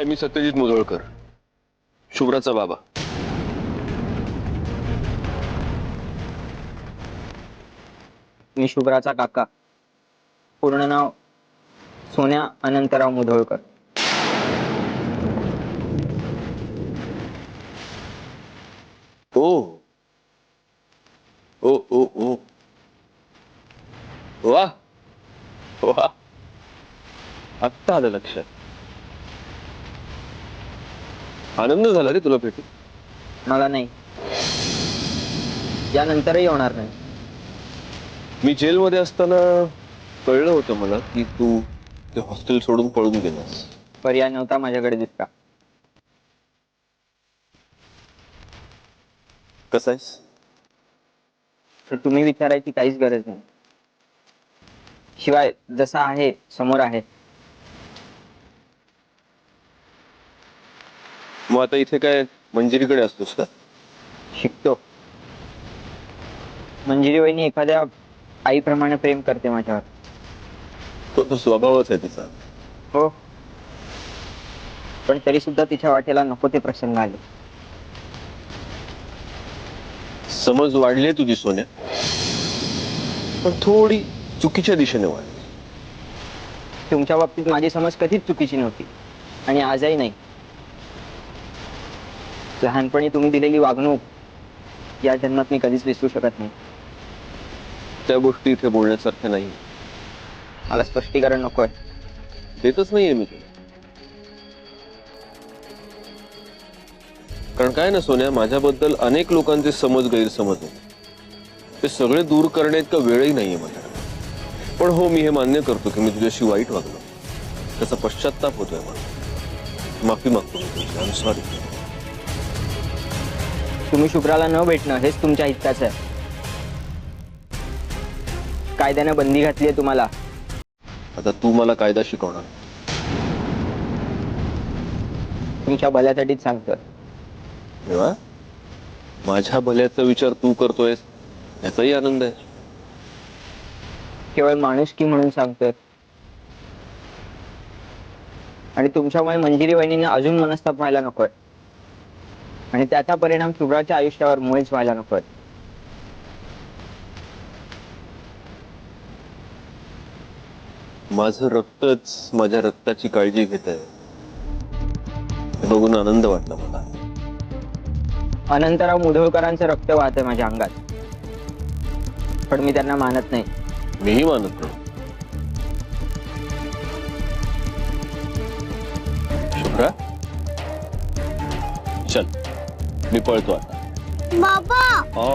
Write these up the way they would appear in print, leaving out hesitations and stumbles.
हाय, मी सत्यजित मुधोळकर, शुभ्राचा बाबा. मी शुभ्राचा काका. पूर्ण नाव सोन्या अनंतराव मुधोळकर. ओ ओ ओ ओ वा वा, आत्ता आलं लक्षात. आनंद झाला रे तुला भेटून. मला नाही, यानंतरही होणार नाही. मी जेलमध्ये असताना कळलं होतं मला की तू ते हॉस्टेल सोडून पळून गेलास. पर्याय नव्हता माझ्याकडे दुसरा. कसा आहेस? तर तुम्ही विचारायची काहीच गरज नाही. शिवाय जसा आहे समोर आहे. मग आता इथे काय मंजिरीकडे असतोस का? शिकतो. मंजिरी वहिनी एखाद्या आईप्रमाणे प्रेम करते माझ्यावर. तो स्वभावच आहे तिचा. हो, पण तरी सुद्धा तिच्या वाटेला नको ते प्रसंग आले. समज वाढली तुझी सोन्या, पण थोडी चुकीच्या दिशेने वाढली. तुमच्या बाबतीत माझी समज कधीच चुकीची नव्हती आणि आजही नाही. लहानपणी तुम्ही दिलेली वागणूक या जन्मात मी कधीच विसरू शकत नाही. त्या गोष्टी इथे बोलण्यासारख्या नाही. मला स्पष्टीकरण नकोय. देतच नाहीये मी तुला. कारण काय ना सोन्या, माझ्याबद्दल अनेक लोकांचे समज गैरसमज होते. ते सगळे दूर करणे इतका वेळही नाहीये माझ्याकडे. पण हो, मी हे मान्य करतो की मी तुझ्याशी वाईट वागलो. त्याचा पश्चाताप होतोय मला. माफी मागतो मी तुझी. I am sorry. तुम्ही शुभ्राला न भेटणं हेच तुमच्या हिताचं आहे. कायद्याने बंदी घातली आहे तुम्हाला. आता तू मला कायदा शिकवणार? तुमच्या भल्यासाठीच सांगतोय. तेव्हा माझ्या भल्याचा विचार तू करतोयस याचाही आनंद आहे. केवळ माणुसकी म्हणून सांगतोय. आणि तुमच्यामुळे मंजिरी वहिनीने अजून मनस्ताप व्हायला नकोय. आणि त्याचा परिणाम शुभ्राच्या आयुष्यावर मुळीच व्हायला नकोय. माझं रक्तच माझ्या रक्ताची काळजी घेत आहे हे बघून आनंद वाटला मला. अनंतराव मुधोळकरांचं रक्त वाहतंय माझ्या अंगात, पण मी त्यांना मानत नाही. मीही मानत नाही. शुभ्रा, चल मी पळतो आता. बाबा हा,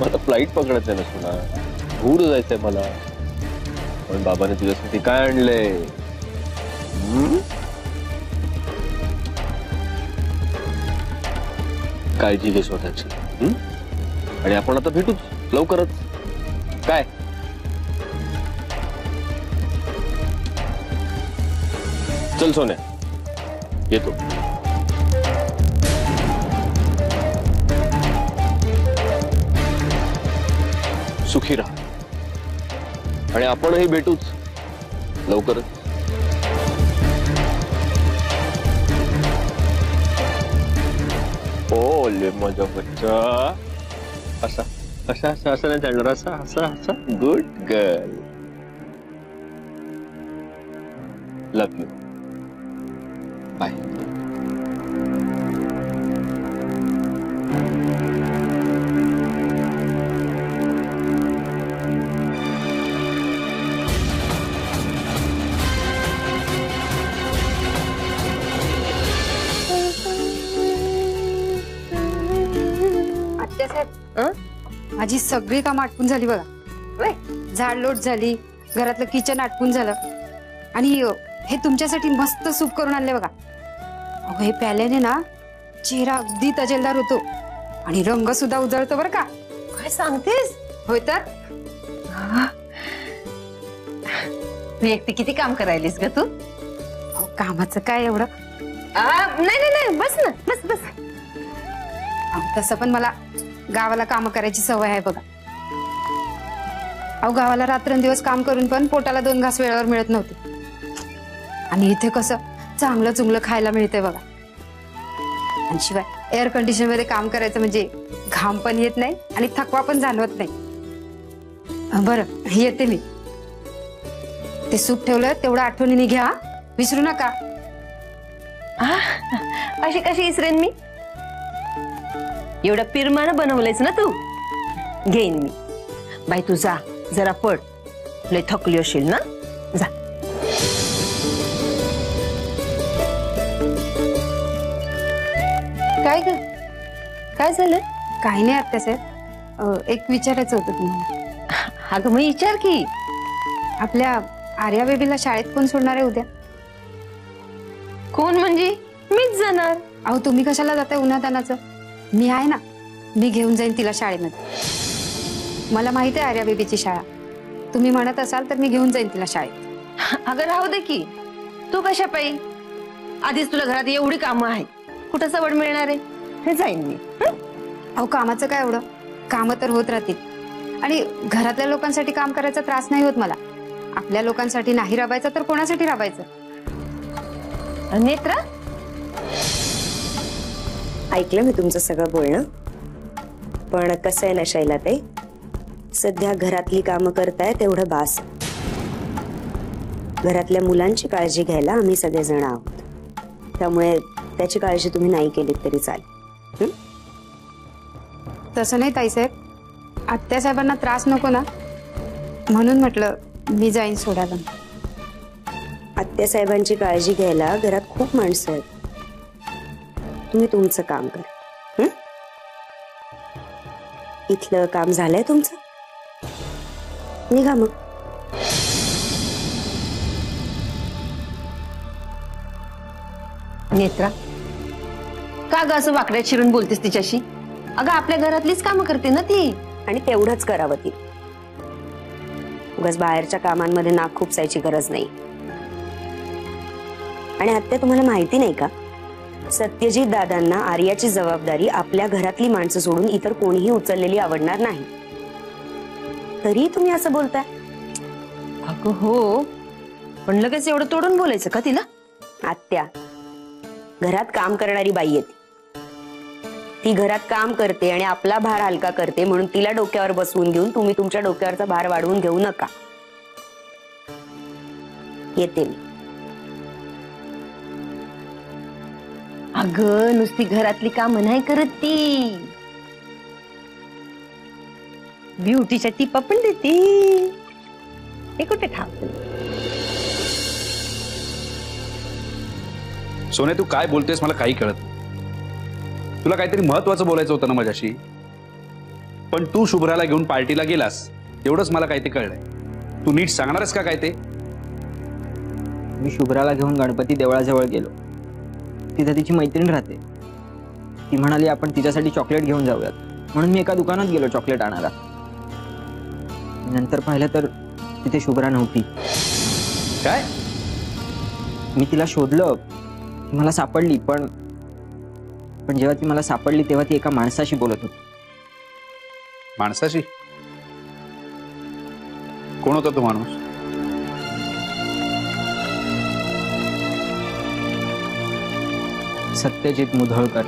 मला फ्लाईट पकडायचंय ना तुला. दूर जायचंय मला. पण बाबाने तुझ्यासाठी काय आणलंय? काळजी घे स्वतःची. आणि आपण आता भेटूच लवकरच. काय चल सोन्या, येतो. सुखी राहा. आणि आपणही भेटूच लवकरच. ओ ले माझा बच्चा. असा असा असा असा नाही चालणार. असा असा असा. Good girl. Love you. Bye. माझी सगळी काम आटपून झाली बघा. झाड लोट झाली, घरातलं किचन आटपून झालं आणि हे तुमच्यासाठी मस्त सूप करून आणले बघा. अहो, हे प्याल्याने ना चेहरा अगदी तजेलदार होतो आणि रंग सुद्धा उजळतो बरं का. काय सांगतेस? होय तर. तू एकटी किती काम करायलीस ग तू? अहो, कामाचं काय एवढं. नाही नाही नाही, बस ना, बस बस. अहो, तसं पण मला गावाला काम करायची सवय आहे बघा. अहो, गावाला रात्रंदिवस काम करून पण पोटाला 2 घास वेळेवर मिळत नव्हते. आणि इथे कसं चांगलं चुंगलं खायला मिळतंय बघा. आणि शिवाय एअर कंडिशन मध्ये काम करायचं म्हणजे घाम पण येत नाही आणि थकवा पण जाणवत नाही. बरं येते मी. ते सूप ठेवलं तेवढं आठवणीने घ्या, विसरू नका. अशी कशी इसरेन मी? एवढं पिरमानं बनवलंयस ना तू, घेईन मी. बाई तू जा, जरा पड, लय थकली असेल ना, जा. काय ग, काय झालं? काही नाही आत्यासाहेब, एक विचारायचं होतं तुम्हाला. अगं मग विचार की. आपल्या आर्या बेबीला शाळेत कोण सोडणार आहे उद्या? कोण म्हणजे? मीच जाणार. अहो तुम्ही कशाला जाताय उन्हातानाचं? मी आहे ना, मी घेऊन जाईन तिला शाळेमध्ये. मला माहिती आहे आर्या बेबीची शाळा. तुम्ही म्हणत असाल तर मी घेऊन जाईन तिला शाळेत. अगं राहू दे की, तू कशा पायी? आधीच तुला घरात एवढी कामं आहेत, कुठं सवड मिळणार आहे? हे जाईन मी. अहो कामाचं काय एवढं, कामं तर होत राहतील. आणि घरातल्या लोकांसाठी काम करायचा त्रास नाही होत मला. आपल्या लोकांसाठी नाही राबायचं तर कोणासाठी राबायचं? नेत्रा, ऐकलं मी तुमचं सगळं बोलणं, पण कसं आहे ना शैलाताई, सध्या घरातली कामं करताय तेवढं बास. घरातल्या मुलांची काळजी घ्यायला आम्ही सगळेजण आहोत, त्यामुळे त्याची काळजी तुम्ही नाही केलीत तरी चालेल. तसं नाही ताईसाहेब, आत्यासाहेबांना त्रास नको ना, म्हणून म्हटलं मी जाईन सोडायला. आत्यासाहेबांची काळजी घ्यायला घरात खूप माणसं आहेत. तुम्ही तुमचं काम करा. इथलं काम झालंय तुमचं, निघा मग. नेत्रा, का ग असं वाकड्यात शिरून बोलतेस तिच्याशी? अगं आपल्या घरातलीच कामं करते ना ती. आणि तेवढंच करावं ती. उगाच बाहेरच्या कामांमध्ये नाक खुपसायची गरज नाही. आणि आत्या तुम्हाला माहिती नाही का, सत्यजित दादांना आर्याची जबाबदारी आपल्या घरातली माणसं सोडून इतर कोणीही उचललेली आवडणार नाही. तरी तुम्ही असं बोलताय? अगं हो, पण लगेच एवढं तोडून बोलायचं का तिला? आत्या घरात काम करणारी बाई आहे. ती घरात काम करते आणि आपला भार हलका करते, म्हणून तिला डोक्यावर बसवून घेऊन तुम्ही तुमच्या डोक्यावरचा भार वाढवून घेऊ नका. येते मी. अगं नुसती घरातली कामं नाही करत ती, ब्युटीच्या टिपा पण देते. हे कुठे ठाव? सोने तू काय बोलतेस मला काही कळत नाही. तुला काहीतरी महत्वाचं बोलायचं होतं ना माझ्याशी, पण तू शुभ्राला घेऊन पार्टीला गेलास एवढंच मला काय ते कळलंय. तू नीट सांगणारस का काय ते? मी शुभ्राला घेऊन गणपती देवळाजवळ गेलो. तिथे तिची मैत्रीण राहते. ती म्हणाली आपण तिच्यासाठी चॉकलेट घेऊन जाऊयात, म्हणून मी एका दुकानात गेलो चॉकलेट आणायला. नंतर पाहिलं तर तिथे शुभ्रा नव्हती. काय? मी तिला शोधलं, ती मला सापडली, पण जेव्हा ती मला सापडली तेव्हा ती एका माणसाशी बोलत होती. माणसाशी? कोण होता तो माणूस? सत्यजित मुधोळकर.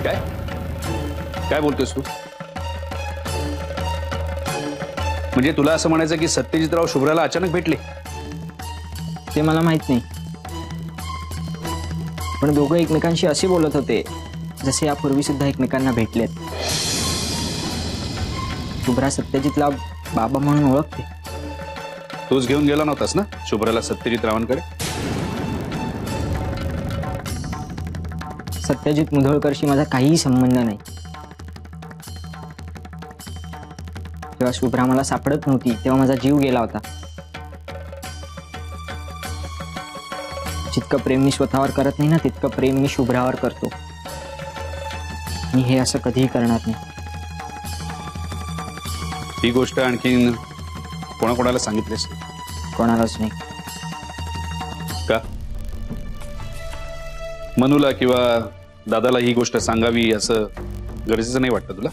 काय काय बोलतोस तू? म्हणजे तुला असं म्हणायचं की सत्यजितराव शुभ्राला अचानक भेटले? ते मला माहित नाही, पण दोघं एकमेकांशी असे बोलत होते जसे यापूर्वी सुद्धा एकमेकांना भेटलेत. शुभ्रा सत्यजितला बाबा म्हणून ओळखते. तूच घेऊन गेला नव्हतास ना शुभ्राला सत्यजितरावांकडे? सत्यजित मुधोळकरशी माझा काहीही संबंध नाही. जेव्हा शुभ्रा मला सापडत नव्हती तेव्हा माझा जीव गेला होता. जितकं प्रेम मी स्वतःवर करत नाही ना, तितकं प्रेम मी शुभ्रावर करतो. मी हे असं कधीही करणार नाही. ही गोष्ट आणखीन कोणाकोणाला सांगितलीस? कोणालाच नाही. का? मनूला किंवा दादाला ही गोष्ट सांगावी असं गरजेचं नाही वाटतं तुला?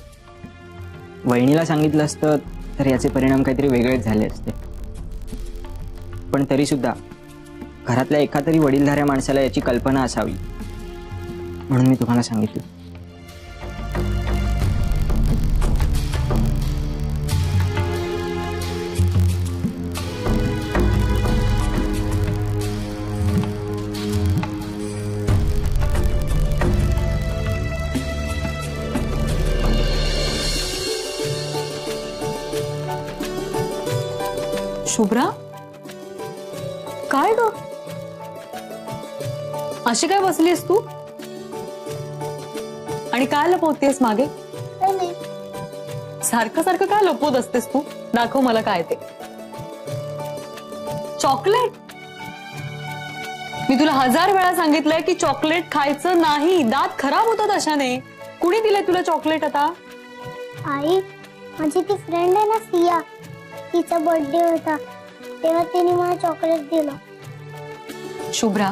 वहिनीला सांगितलं असतं तर याचे परिणाम काहीतरी वेगळेच झाले असते. पण तरी सुद्धा घरातल्या एका तरी वडीलधाऱ्या माणसाला याची कल्पना असावी म्हणून मी तुम्हाला सांगितलं. शुभ्रा, काय ग अशी काय बसलीस तू आणि काय लपवतेस मागे? सारखं सारखं काय लपवत असतेस तू? दाखव मला काय ते. चॉकलेट? मी तुला 1000 वेळा सांगितलंय की चॉकलेट खायचं नाही, दात खराब होतात अशाने. कुणी दिलंय तुला चॉकलेट आता? आई, माझी ती फ्रेंड आहे ना सिया, तिचा बर्थडे होता तेव्हा तिने मला चॉकलेट दिलं. शुभ्रा,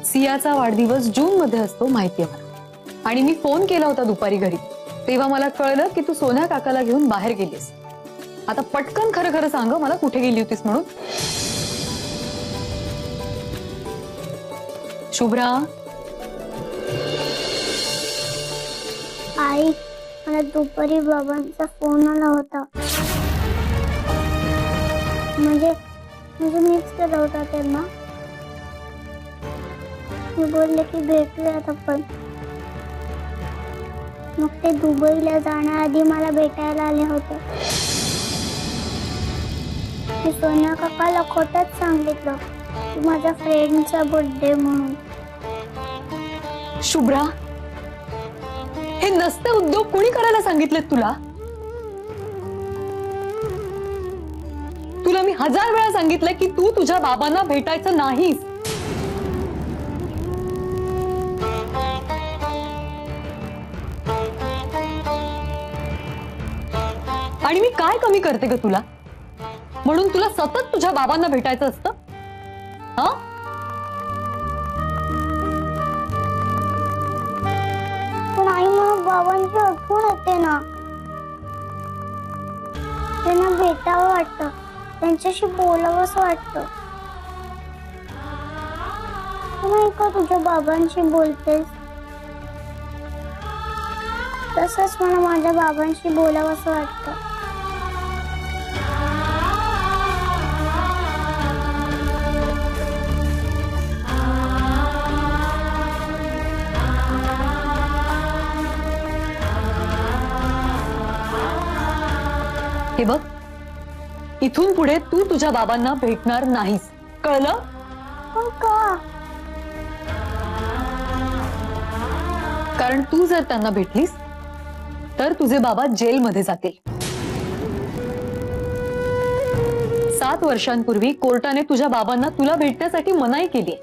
सियाचा वाढदिवस जून मध्ये असतो माहितीये मला. आणि मी फोन केला होता दुपारी घरी, तेव्हा मला कळलं की तू सोन्या काकाला घेऊन बाहेर गेलीस. आता पटकन खरं खरं सांग मला, कुठे गेली होतीस म्हणून. शुभ्रा. आई, मला दुपारी बाबांचा फोन आला होता. म्हणजे मीच केला होता त्यांना. मी बोलले की भेटूयात आपण. मग ते दुबईला जाण्याआधी मला भेटायला आले होते. मी सोन्या काकाला खोटंच सांगितलं की माझ्या फ्रेंडचा बर्थडे म्हणून. शुभ्रा, हे नसते उद्योग कोणी करायला सांगितलेत तुला? तुला मी 1000 वेळा सांगितलंय की तू तुझ्या बाबांना भेटायचं नाहीस. आणि मी काय कमी करते ग तुला म्हणून तुला सतत तुझ्या बाबांना भेटायचं असतं? हा, पण आई, मला बाबांची आठवण येते ना. त्यांना भेटावं वाटतं, त्यांच्याशी बोलावं असं वाटतं. तू नाही का तुझ्या बाबांशी बोलतेस? तसंच मला माझ्या बाबांशी बोलावं असं वाटतं. हे बघ, इथून पुढे तू तुझ्या बाबांना भेटणार नाहीस, कळलं? पण का? कारण तू जर त्यांना भेटलीस तर तुझे बाबा जेलमध्ये जातील. 7 वर्षांपूर्वी कोर्टाने तुझ्या बाबांना तुला भेटण्यासाठी मनाई केली.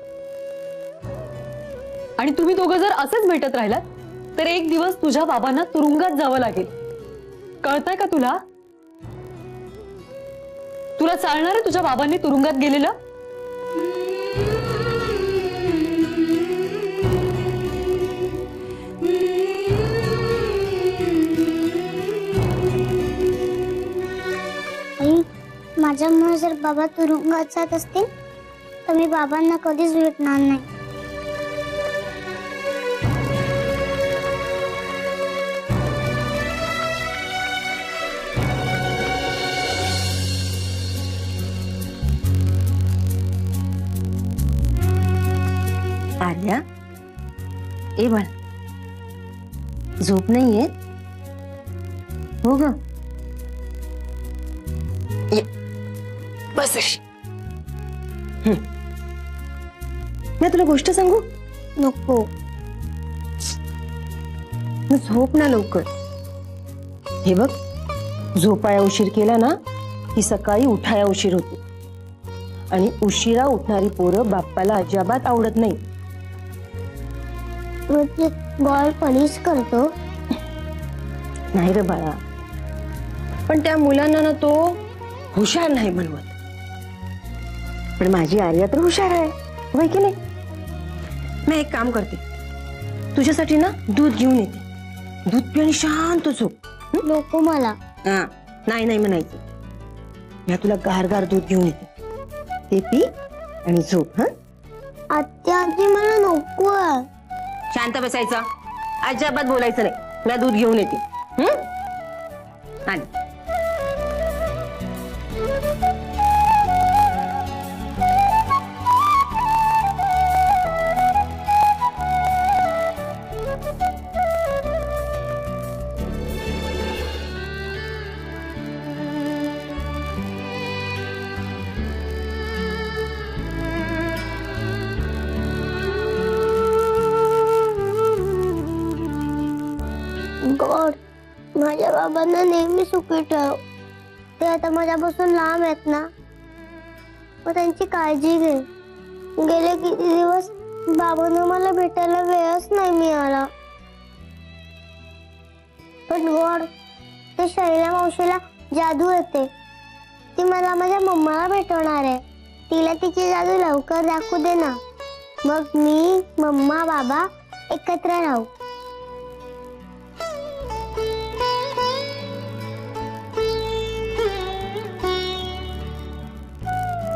आणि तुम्ही दोघं जर असेच भेटत राहिलात तर एक दिवस तुझ्या बाबांना तुरुंगात जावं लागेल. कळतंय का तुला? तुला चालणार आहे तुझ्या बाबांनी तुरुंगात गेलेलं? आई, माझ्यामुळे जर बाबा तुरुंगात जात असतील तर मी बाबांना कधीच भेटणार नाही. आर्या, ए बाळ, झोप नाहीये? हो ग, ये बस अशी. मी तुला गोष्ट सांगू? नको. झोप ना लवकर. हे बघ, झोपाया उशीर केला ना की सकाळी उठाया उशीर होतो. आणि उशिरा उठणारी पोरं बाप्पाला अजिबात आवडत नाही. बॉल पॉलिश करतो. नाही रे बाळा, पण त्या मुलांना ना तो हुशार नाही बनवत. पण माझी आर्या तर हुशार आहे, होय की नाही? मी एक काम करते, तुझ्यासाठी ना दूध घेऊन येते. दूध पी आणि शांत झोप. नको मला. हा नाही नाही म्हणायचं. मी तुला गारगार दूध घेऊन येते, ते पी आणि झोप. हा आत्या आजी मला नको आहे. शांत बसायचं, अजिबात बोलायचं नाही. तुला दूध घेऊन येते. आणि गॉड, माझ्या बाबांना नेहमी सुखी ठेव. ते आता माझ्यापासून लांब आहेत ना, मग त्यांची काळजी घे. गेले किती दिवस बाबांना मला भेटायला वेळच नाही मिळाला. पण गॉड, ते शैला मावशीला जादू येते. ती मला माझ्या मम्माला भेटवणार आहे. तिला तिची जादू लवकर दाखवू दे ना, मग मी, मम्मा, बाबा एकत्र राहू.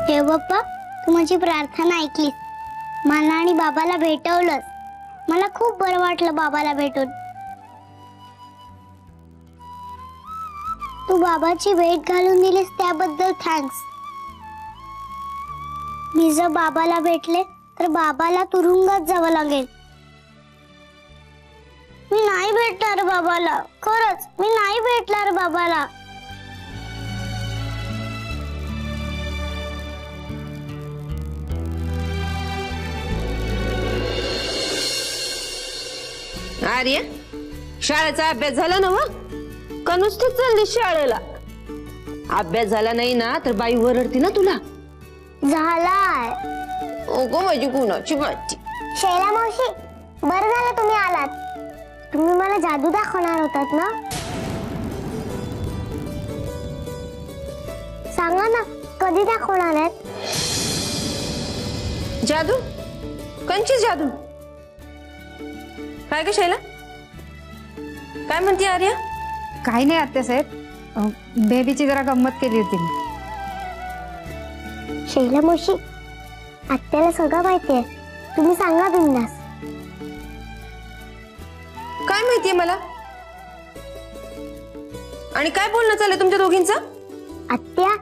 हे बाप्पा, तू माझी प्रार्थना ऐकलीस. मला आणि बाबाला भेटवलंस. मला खूप बरं वाटलं बाबाला भेटून. तू बाबाची भेट घालून दिलीस त्याबद्दल थँक्स. मी जर बाबाला भेटले तर बाबाला तुरुंगात जावं लागेल. मी नाही भेटणार बाबाला, खरंच मी नाही भेटणार बाबाला. आर्या, शाळेचा अभ्यास झाला ना? का नुसतीच चालली शाळेला? अभ्यास झाला नाही ना तर बाई वरडती ना तुला. झालाय. ओगो माझी कुणाची बाची. शैला मावशी, बरं झालं तुम्ही आलात. तुम्ही मला जादू दाखवणार होतात ना? सांगा ना, कधी दाखवणार आहेत? जादू? कंची जादू? काय ग शैला, काय म्हणते आर्या? काही नाही आत्यासाहेब, बेबीची जरा गंमत केली होती मी. शैला मावशी, आत्याला सगळं माहितीये. तुम्ही सांगा बिंदास. काय माहितीये मला? आणि काय बोलणं चाललंय तुमच्या दोघींचं? आत्या,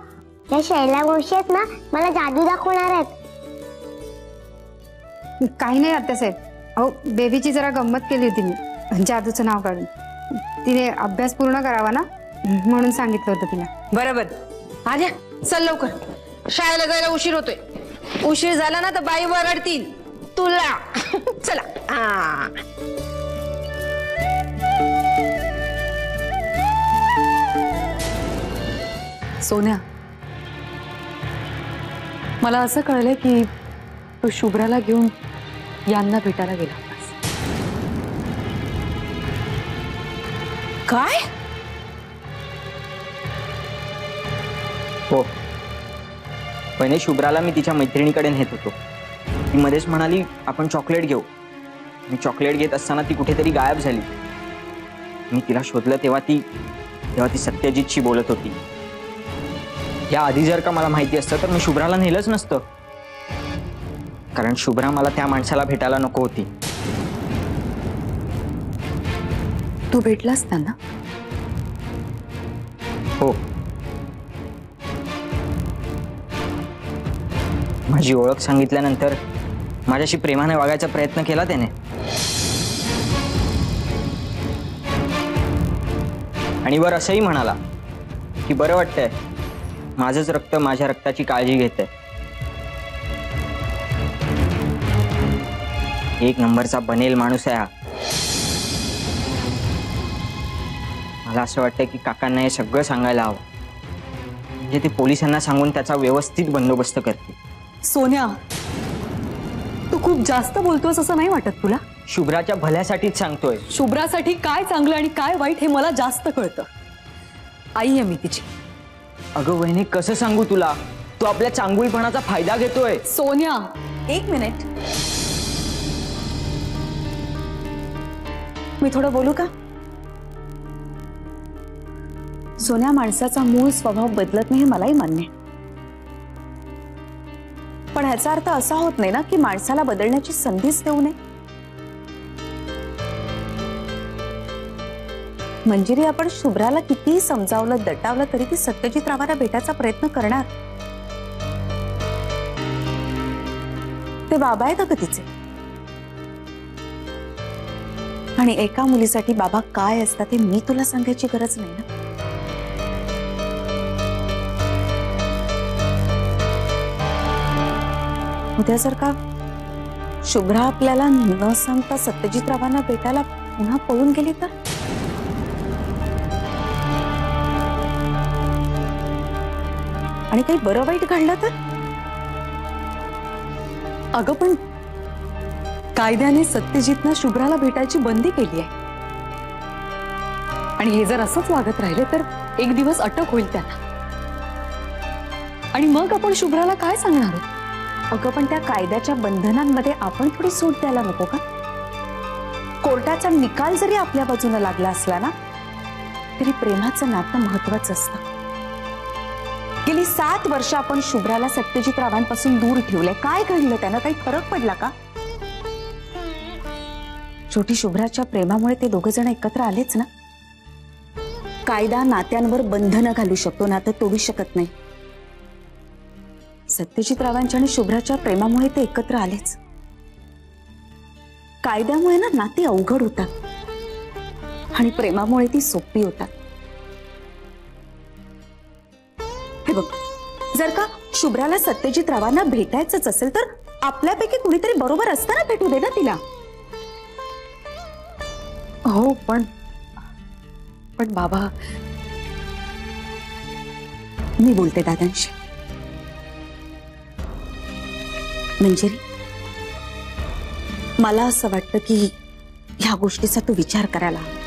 या शैला मावशी आहेत ना, मला जादू दाखवणार आहेत. काही नाही आत्यासाहेब, अहो बेबीची जरा गंमत केली होती मी, जादूचं नाव काढून. तिने अभ्यास पूर्ण करावा ना, म्हणून सांगितलं होतं तिला. बरोबर. आर्या, चल लवकर, शाळेला जायला उशीर होतोय. उशीर झाला ना तर बाई वरडतील तुला. चला. सोन्या, मला असं कळलंय की तू शुभ्राला घेऊन यांना भेटायला गेला होतास. काय? हो, पहिले शुभ्राला मी तिच्या मैत्रिणीकडे नेत होतो. ती मध्येच म्हणाली आपण चॉकलेट घेऊ. मी चॉकलेट घेत असताना ती कुठेतरी गायब झाली. मी तिला शोधलं तेव्हा ती सत्यजितशी बोलत होती. या आधी जर का मला माहिती असतं तर मी शुभ्राला नेलंच नसतं, कारण शुभ्रा मला त्या माणसाला भेटायला नको होती. तू भेटलास त्यांना? हो, माझी ओळख सांगितल्यानंतर माझ्याशी प्रेमाने वागायचा प्रयत्न केला त्याने. आणि वर असंही म्हणाला की बरं वाटतंय, माझंच रक्त माझ्या रक्ताची काळजी घेतंय. एक नंबरचा बनेल माणूस आहे हा. मला असं वाटतं की काकांना हे सगळं सांगायला हवं, म्हणजे ते पोलिसांना सांगून त्याचा व्यवस्थित बंदोबस्त करतील. सोन्या, तू खूप जास्त बोलतोस असं नाही वाटत तुला? शुभ्राच्या भल्यासाठीच सांगतोय. शुभ्रासाठी काय चांगलं आणि काय वाईट हे मला जास्त कळतं. आई आहे मी तिची. अगं वहिनी, कसं सांगू तुला? तू आपल्या चांगुलपणाचा फायदा घेतोय. सोन्या, एक मिनिट, मी थोडं बोलू का? सोन्या माणसाचा मूळ स्वभाव बदलत नाही हे मलाही मान्य आहे. पण ह्याचा अर्थ असा होत नाही ना की माणसाला बदलण्याची संधीच देऊ नये. मंजिरी, आपण शुभ्राला कितीही समजावलं दटावलं तरी ती सत्यजित रावांना भेटायचा प्रयत्न करणार. ते बाबा आहेत अगं तिचे. आणि एका मुलीसाठी बाबा काय असतात हे मी तुला सांगायची गरज नाही ना. उद्या जर का शुभ्रा आपल्याला न सांगता सत्यजित रावांना भेटायला पुन्हा पळून गेली तर? आणि काही बरं वाईट घडलं तर? अगं पण कायद्याने सत्यजितनं शुभ्राला भेटायची बंदी केली आहे. आणि हे जर असंच वागत राहिले तर एक दिवस अटक होईल त्यांना. आणि मग आपण शुभ्राला काय सांगणार आहोत? अगं पण त्या कायद्याच्या बंधनांमध्ये आपण थोडी सूट द्यायला नको का? कोर्टाचा निकाल जरी आपल्या बाजूने लागला असला ना तरी प्रेमाचं नातं महत्वाचं असतं. गेली 7 वर्ष आपण शुभ्राला सत्यजित रावांपासून दूर ठेवलंय. काय घडलं? त्यानं काही फरक पडला का? छोटी शुभ्राच्या प्रेमामुळे ते दोघ जण एकत्र आलेच ना. कायदा नात्यांवर बंधनं घालू शकतो, नातं तोडू शकत नाही. सत्यजित रावांच्या आणि शुभ्राच्या प्रेमामुळे ते एकत्र आलेच. कायद्यामुळे ना नाती अवघड होतात आणि प्रेमामुळे ती सोपी होतात. हे बघ, जर का शुभ्राला सत्यजित रावांना भेटायचंच असेल तर आपल्यापैकी कुणीतरी बरोबर असताना भेटू दे ना तिला. हो पण बाबा, मी बोलते दादांशी. मंजिरी, मला असं वाटतं की ह्या गोष्टीचा तू विचार करायला हवा.